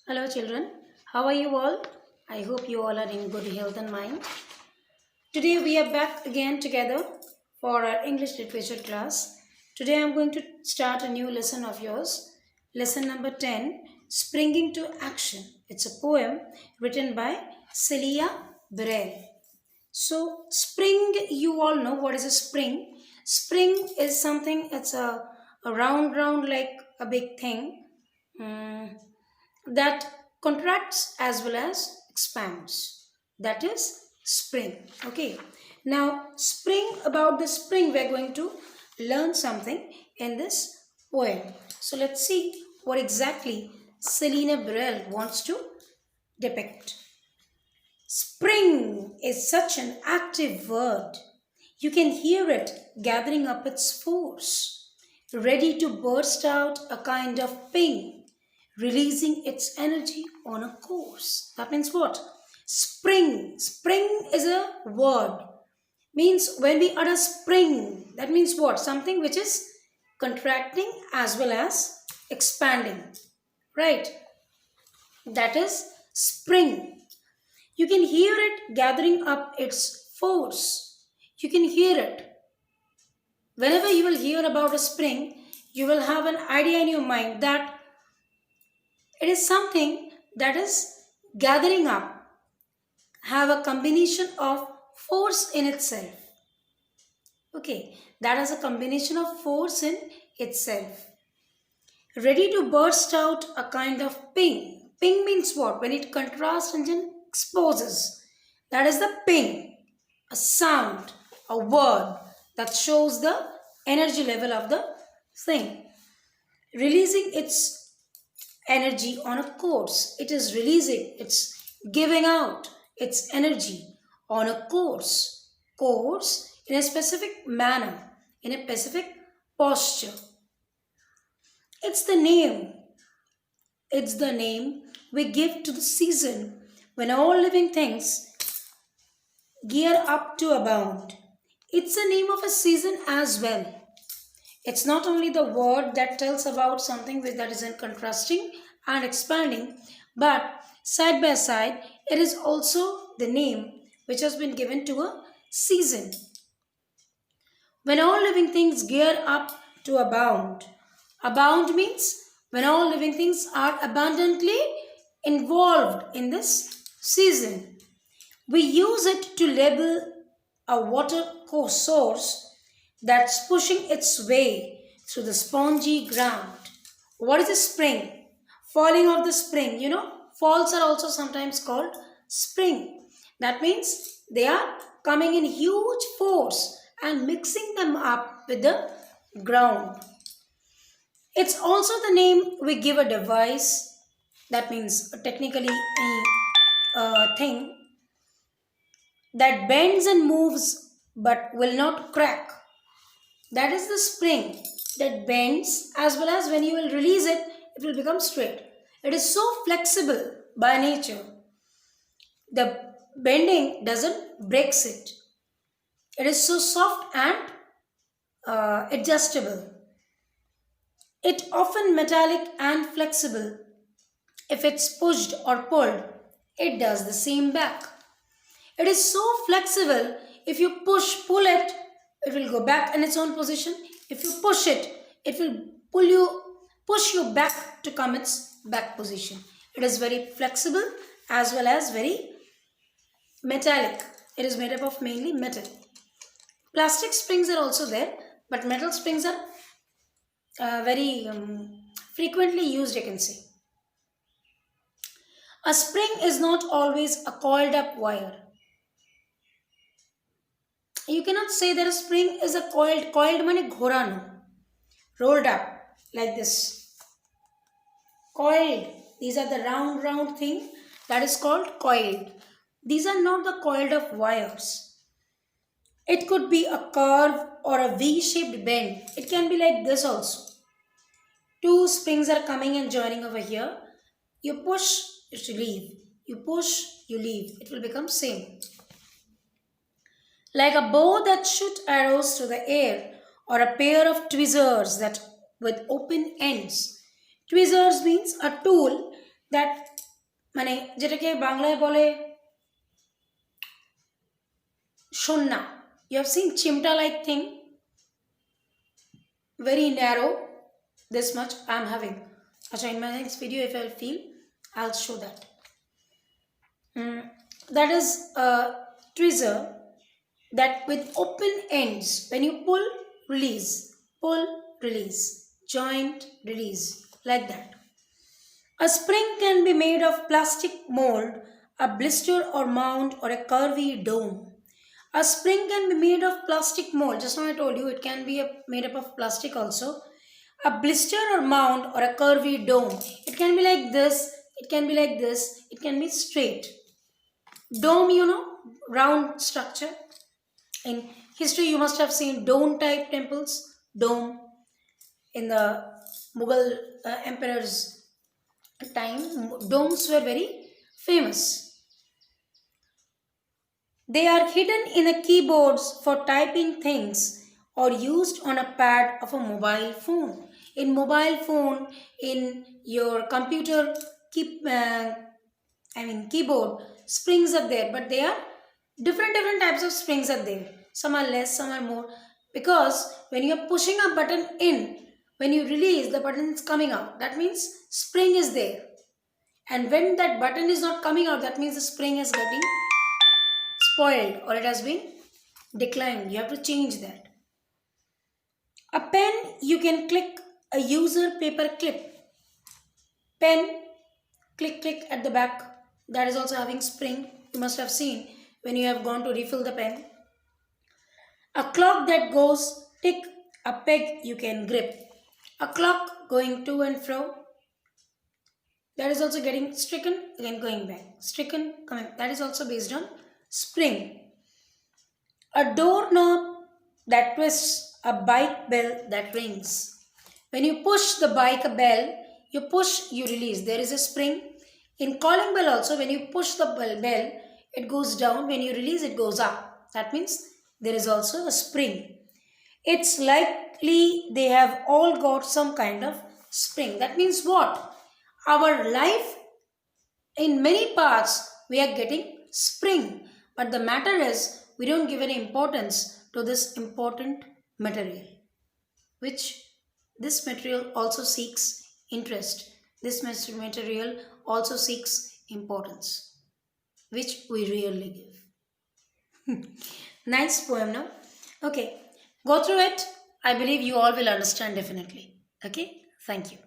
Hello children, how are you all? I hope you all are in good health and mind. Today we are back again together for our English literature class. Today I am going to start a new lesson of yours. Lesson number 10, Springing to Action. It's a poem written by Celia Burrell. So spring, you all know what is a spring. Spring is something, it's a round like a big thing. Mm, that contracts as well as expands. That is spring. Okay. Now, about the spring, we're going to learn something in this poem. So let's see what exactly Selina Burrell wants to depict. Spring is such an active word. You can hear it gathering up its force, ready to burst out a kind of ping, releasing its energy on a course. That means what? Spring. Spring is a word. Means when we utter spring, that means what? Something which is contracting as well as expanding. Right? That is spring. You can hear it gathering up its force. You can hear it. Whenever you will hear about a spring, you will have an idea in your mind that it is something that is gathering up, have a combination of force in itself. Okay, that has a combination of force in itself. Ready to burst out a kind of ping. Ping means what? When it contrasts and then exposes. That is the ping. A sound, a word that shows the energy level of the thing. Releasing its energy on a course. It is releasing, it's giving out its energy on a course. Course in a specific manner, in a specific posture. It's the name. It's the name we give to the season when all living things gear up to abound. It's the name of a season as well. It's not only the word that tells about something that is in contrasting and expanding, but side by side, it is also the name which has been given to a season. When all living things gear up to abound. Abound means when all living things are abundantly involved in this season. We use it to label a water source that's pushing its way through the spongy ground. What is a spring? Falling of the spring, falls are also sometimes called spring. That means they are coming in huge force and mixing them up with the ground. It's also the name we give a device, that means technically a thing that bends and moves but will not crack. That is the spring that bends, as well as when you will release it, it will become straight. It is so flexible by nature. The bending doesn't breaks it. It is so soft and adjustable. It often metallic and flexible. If it's pushed or pulled, it does the same back. It is so flexible. If you pull it, it will go back in its own position. If you push it, it will push you back to come its back position. It is very flexible as well as very metallic. It is made up of mainly metal. Plastic springs are also there, but metal springs are very frequently used, you can say. A spring is not always a coiled up wire. You cannot say that a spring is a coiled mane ghorano, rolled up like this. Coiled, these are the round thing that is called coiled. These are not the coiled up wires. It could be a curve or a V-shaped bend. It can be like this also. Two springs are coming and joining over here. You push, it will leave. You push, you leave. It will become same. Like a bow that shoots arrows through the air, or a pair of tweezers that with open ends. Tweezers means a tool that মানে যেটাকে বাংলায় বলে সন্না, you have seen chimta like thing, very narrow, this much I'm having. Acha, in my next video if I'll feel, I'll show that. That is a tweezer that with open ends, when you pull, release, joint, release, like that. A spring can be made of plastic mold, a blister or mound, or a curvy dome. A spring can be made of plastic mold. Just now I told you it can be made up of plastic also. A blister or mound or a curvy dome. It can be like this, it can be like this, it can be straight. Dome, you know, round structure. In history, you must have seen dome type temples. Dome in the Mughal emperor's time, domes were very famous. They are hidden in the keyboards for typing things or used on a pad of a mobile phone. In mobile phone, in your computer, keyboard, springs are there, but they are different types of springs are there. Some are less, some are more. Because when you are pushing a button in, when you release, the button is coming out. That means spring is there. And when that button is not coming out, that means the spring is getting spoiled or it has been declined. You have to change that. A pen, you can click a user paper clip. Pen, click at the back. That is also having spring. You must have seen when you have gone to refill the pen. A clock that goes tick, a peg you can grip. A clock going to and fro. That is also getting stricken, again going back. Stricken, coming. That is also based on spring. A doorknob that twists, a bike bell that rings. When you push the bike bell, you push, you release. There is a spring. In calling bell also, when you push the bell, it goes down. When you release, it goes up. That means there is also a spring. It's likely they have all got some kind of spring. That means what? Our life, in many parts, we are getting spring. But the matter is, we don't give any importance to this important material, which this material also seeks interest. This material also seeks importance, which we rarely give. Nice poem, no? Okay, go through it. I believe you all will understand definitely. Okay, thank you.